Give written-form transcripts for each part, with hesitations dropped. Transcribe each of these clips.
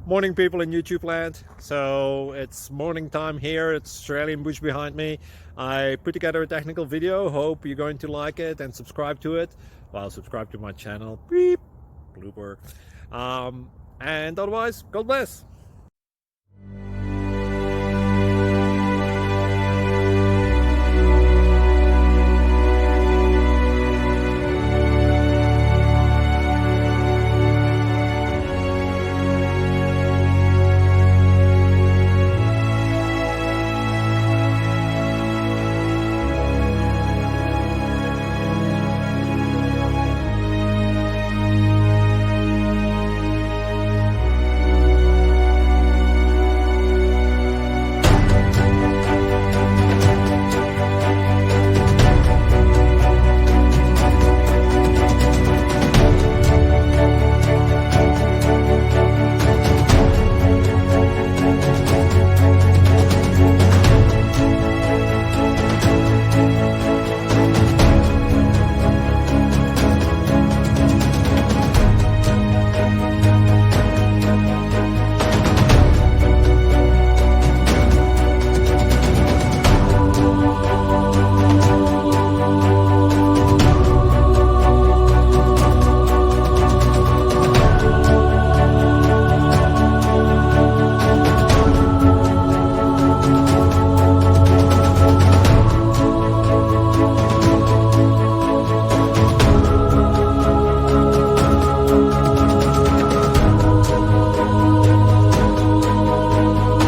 Morning, people in YouTube land. So it's morning time here. It's Australian bush behind me. I put together a technical video. Hope you're going to like it and subscribe to it. Well, subscribe to my channel. Beep, blooper. And otherwise, God bless.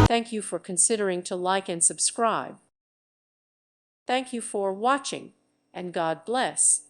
Thank you for considering to like and subscribe. Thank you for watching, and God bless.